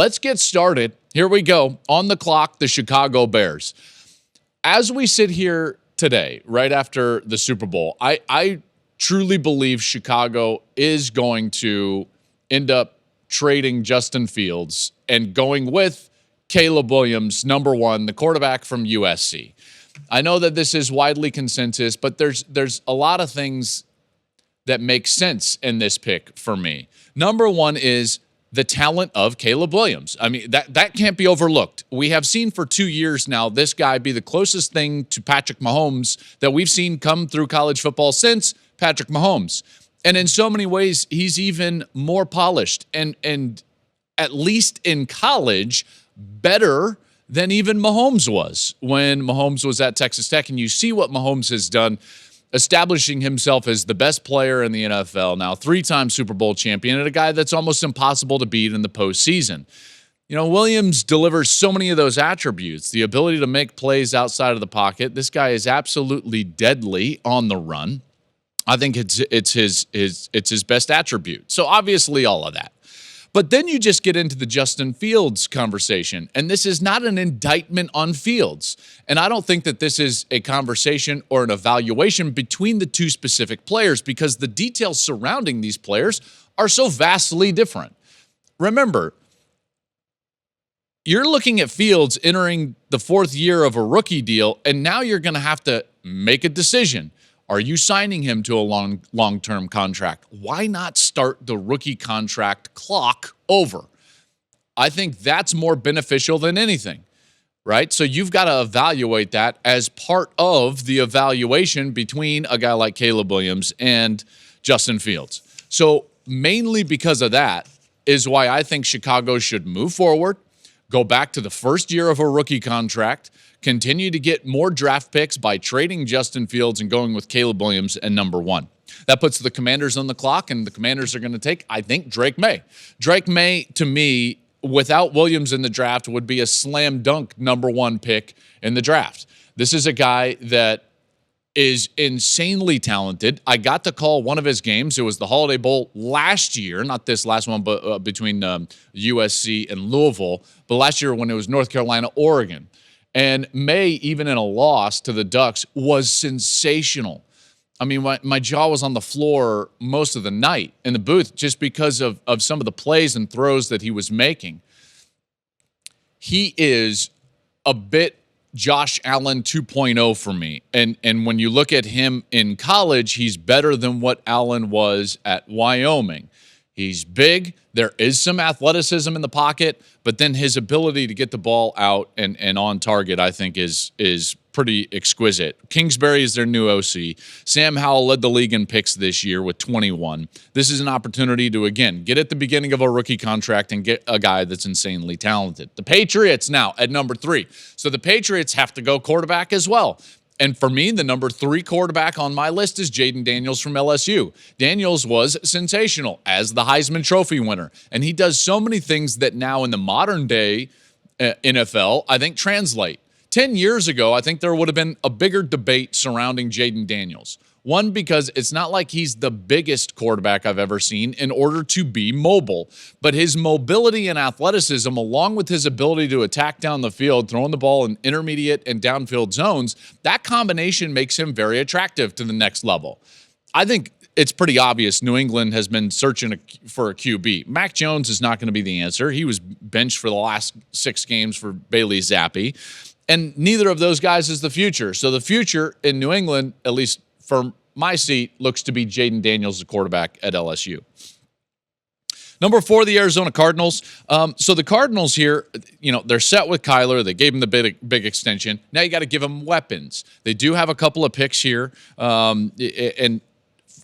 let's get started. Here we go. On the clock, the Chicago Bears. As we sit here today, right after the Super Bowl, I truly believe Chicago is going to end up trading Justin Fields and going with Caleb Williams, number one, the quarterback from USC. I know that this is widely consensus, but there's a lot of things that make sense in this pick for me. Number one is the talent of Caleb Williams. I mean, that can't be overlooked. We have seen for 2 years now this guy be the closest thing to Patrick Mahomes that we've seen come through college football since Patrick Mahomes. And in so many ways, he's even more polished and at least in college, better than even Mahomes was when Mahomes was at Texas Tech. And you see what Mahomes has done, establishing himself as the best player in the NFL now, 3-time Super Bowl champion, and a guy that's almost impossible to beat in the postseason. You know, Williams delivers so many of those attributes, the ability to make plays outside of the pocket. This guy is absolutely deadly on the run. I think it's his best attribute. So obviously all of that. But then you just get into the Justin Fields conversation, and this is not an indictment on Fields. And I don't think that this is a conversation or an evaluation between the two specific players because the details surrounding these players are so vastly different. Remember, you're looking at Fields entering the 4th year of a rookie deal, and now you're going to have to make a decision. Are you signing him to a long-term contract? Why not start the rookie contract clock over? I think that's more beneficial than anything, right? So you've got to evaluate that as part of the evaluation between a guy like Caleb Williams and Justin Fields. So mainly because of that is why I think Chicago should move forward, go back to the first year of a rookie contract, continue to get more draft picks by trading Justin Fields and going with Caleb Williams and number one. That puts the Commanders on the clock, and the Commanders are going to take, I think, Drake May. Drake May, to me, without Williams in the draft, would be a slam dunk number one pick in the draft. This is a guy that is insanely talented. I got to call one of his games. It was the Holiday Bowl last year, not this last one, but between USC and Louisville, but last year when it was North Carolina, Oregon. And May, even in a loss to the Ducks, was sensational. I mean, my jaw was on the floor most of the night in the booth just because of some of the plays and throws that he was making. He is a bit Josh Allen 2.0 for me. And when you look at him in college, he's better than what Allen was at Wyoming. He's big. There is some athleticism in the pocket, but then his ability to get the ball out and on target, I think, is pretty exquisite. Kingsbury is their new OC. Sam Howell led the league in picks this year with 21. This is an opportunity to, again, get at the beginning of a rookie contract and get a guy that's insanely talented. The Patriots now at number 3. So the Patriots have to go quarterback as well. And for me, the number 3 quarterback on my list is Jaden Daniels from LSU. Daniels was sensational as the Heisman Trophy winner. And he does so many things that now in the modern day NFL, I think translate. 10 years ago, I think there would have been a bigger debate surrounding Jaden Daniels. One, because it's not like he's the biggest quarterback I've ever seen in order to be mobile. But his mobility and athleticism, along with his ability to attack down the field, throwing the ball in intermediate and downfield zones, that combination makes him very attractive to the next level. I think it's pretty obvious New England has been searching for a QB. Mac Jones is not going to be the answer. He was benched for the last 6 games for Bailey Zappi. And neither of those guys is the future. So the future in New England, at least for my seat, looks to be Jaden Daniels, the quarterback at LSU. Number 4, the Arizona Cardinals. So the Cardinals here, you know, they're set with Kyler. They gave him the big extension. Now you got to give them weapons. They do have a couple of picks here. And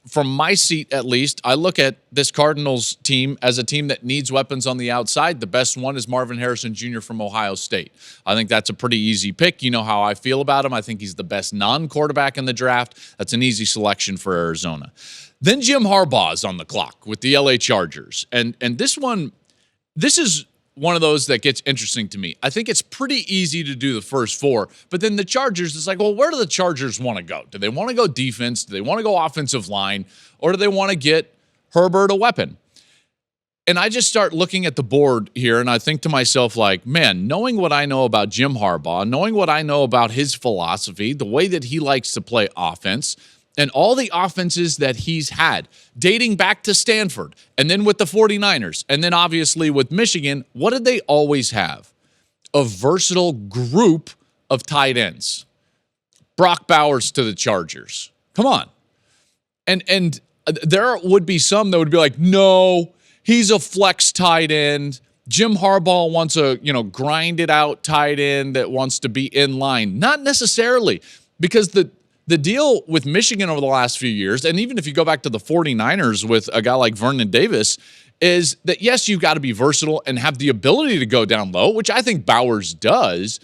from my seat, at least, I look at this Cardinals team as a team that needs weapons on the outside. The best one is Marvin Harrison Jr. from Ohio State. I think that's a pretty easy pick. You know how I feel about him. I think he's the best non-quarterback in the draft. That's an easy selection for Arizona. Then Jim Harbaugh is on the clock with the LA Chargers. And this is one of those that gets interesting to me. I think it's pretty easy to do the first 4, but then the Chargers, it's like, well, where do the Chargers want to go? Do they want to go defense? Do they want to go offensive line? Or do they want to get Herbert a weapon? And I just start looking at the board here, and I think to myself, like, man, knowing what I know about Jim Harbaugh, knowing what I know about his philosophy, the way that he likes to play offense, and all the offenses that he's had, dating back to Stanford, and then with the 49ers, and then obviously with Michigan, what did they always have? A versatile group of tight ends. Brock Bowers to the Chargers. Come on. And there would be some that would be like, no, he's a flex tight end. Jim Harbaugh wants a, grind it out tight end that wants to be in line. Not necessarily, because the deal with Michigan over the last few years, and even if you go back to the 49ers with a guy like Vernon Davis, is that, yes, you've got to be versatile and have the ability to go down low, which I think Bowers does,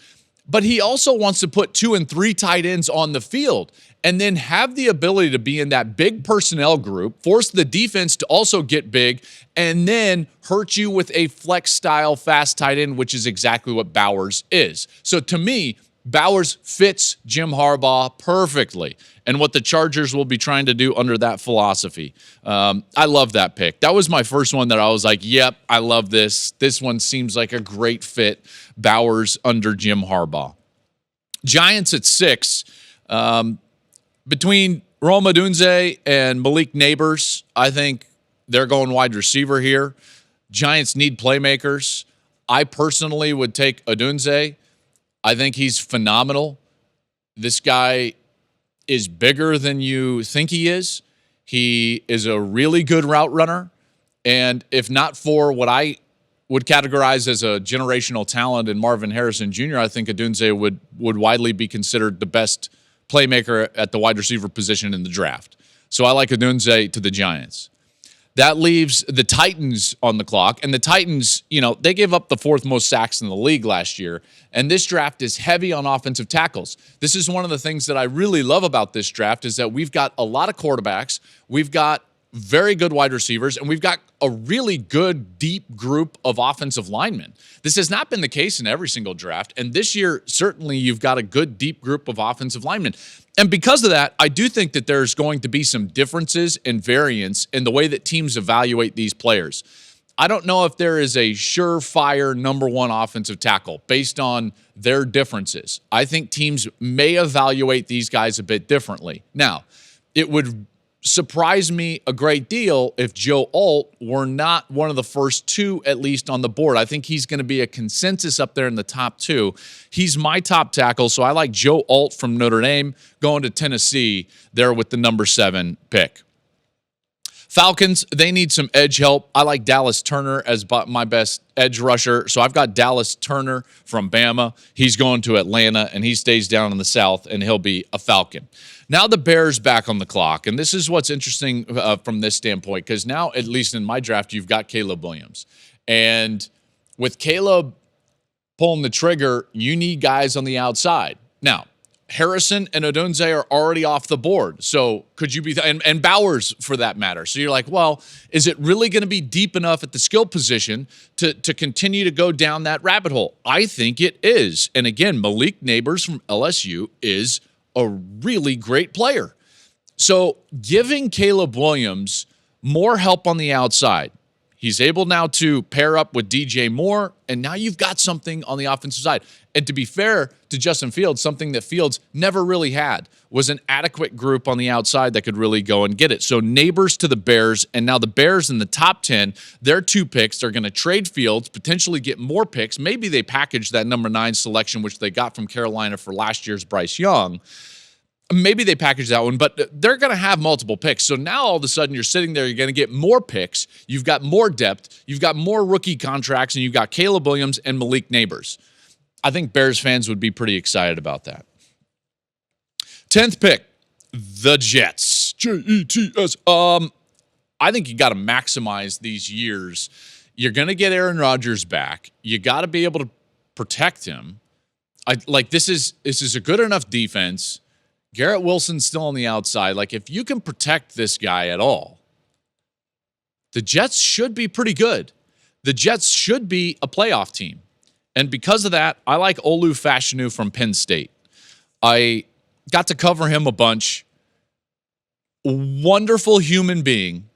but he also wants to put 2 and 3 tight ends on the field and then have the ability to be in that big personnel group, force the defense to also get big, and then hurt you with a flex-style fast tight end, which is exactly what Bowers is. So to me, Bowers fits Jim Harbaugh perfectly and what the Chargers will be trying to do under that philosophy. I love that pick. That was my first one that I was like, yep, I love this. This one seems like a great fit. Bowers under Jim Harbaugh. Giants at 6. Between Rome Odunze and Malik Neighbors, I think they're going wide receiver here. Giants need playmakers. I personally would take Odunze. I think he's phenomenal. This guy is bigger than you think he is. He is a really good route runner. And if not for what I would categorize as a generational talent in Marvin Harrison Jr., I think Odunze would widely be considered the best playmaker at the wide receiver position in the draft. So I like Odunze to the Giants. That leaves the Titans on the clock. And the Titans, they gave up the 4th most sacks in the league last year. And this draft is heavy on offensive tackles. This is one of the things that I really love about this draft is that we've got a lot of quarterbacks. We've got very good wide receivers, and we've got a really good, deep group of offensive linemen. This has not been the case in every single draft, and this year, certainly, you've got a good, deep group of offensive linemen. And because of that, I do think that there's going to be some differences and variance in the way that teams evaluate these players. I don't know if there is a surefire number 1 offensive tackle based on their differences. I think teams may evaluate these guys a bit differently. Now, it would surprise me a great deal if Joe Alt were not one of the first 2, at least, on the board. I think he's going to be a consensus up there in the top 2. He's my top tackle, so I like Joe Alt from Notre Dame going to Tennessee there with the number 7 pick. Falcons, they need some edge help. I like Dallas Turner as my best edge rusher, so I've got Dallas Turner from Bama. He's going to Atlanta, and he stays down in the South, and he'll be a Falcon. Now the Bears back on the clock, and this is what's interesting from this standpoint, because now, at least in my draft, you've got Caleb Williams. And with Caleb pulling the trigger, you need guys on the outside. Now, Harrison and Odunze are already off the board. So could you be, and Bowers for that matter. So you're like, well, is it really going to be deep enough at the skill position to continue to go down that rabbit hole? I think it is. And again, Malik Neighbors from LSU is a really great player. So giving Caleb Williams more help on the outside. He's able now to pair up with DJ Moore, and now you've got something on the offensive side. And to be fair to Justin Fields, something that Fields never really had was an adequate group on the outside that could really go and get it. So Neighbors to the Bears, and now the Bears in the top 10, their 2 picks, they're going to trade Fields, potentially get more picks. Maybe they package that number 9 selection, which they got from Carolina for last year's Bryce Young. Maybe they package that one, but they're going to have multiple picks. So now all of a sudden you're sitting there, you're going to get more picks. You've got more depth. You've got more rookie contracts, and you've got Caleb Williams and Malik Neighbors. I think Bears fans would be pretty excited about that. 10th pick, the Jets. Jets. I think you got to maximize these years. You're going to get Aaron Rodgers back. You got to be able to protect him. This is a good enough defense. Garrett Wilson's still on the outside. Like, if you can protect this guy at all, the Jets should be pretty good. The Jets should be a playoff team. And because of that, I like Olu Fashanu from Penn State. I got to cover him a bunch. Wonderful human being.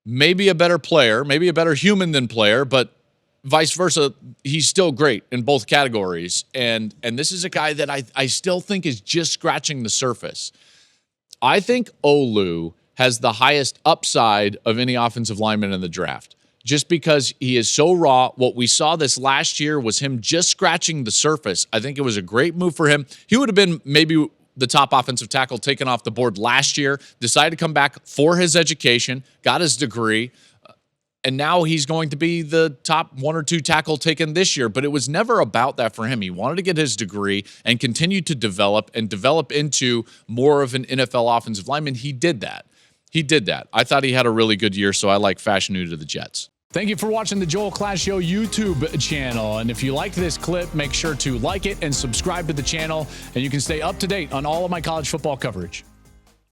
maybe a better player, maybe a better human than player, but vice versa, he's still great in both categories. And this is a guy that I still think is just scratching the surface. I think Olu has the highest upside of any offensive lineman in the draft, just because he is so raw. What we saw this last year was him just scratching the surface. I think it was a great move for him. He would have been maybe the top offensive tackle taken off the board last year, decided to come back for his education, got his degree, and now he's going to be the top 1 or 2 tackle taken this year. But it was never about that for him. He wanted to get his degree and continue to develop into more of an NFL offensive lineman. He did that. I thought he had a really good year, so I like Fashanu to the Jets. Thank you for watching the Joel Klatt Show YouTube channel. And if you liked this clip, make sure to like it and subscribe to the channel, and you can stay up to date on all of my college football coverage.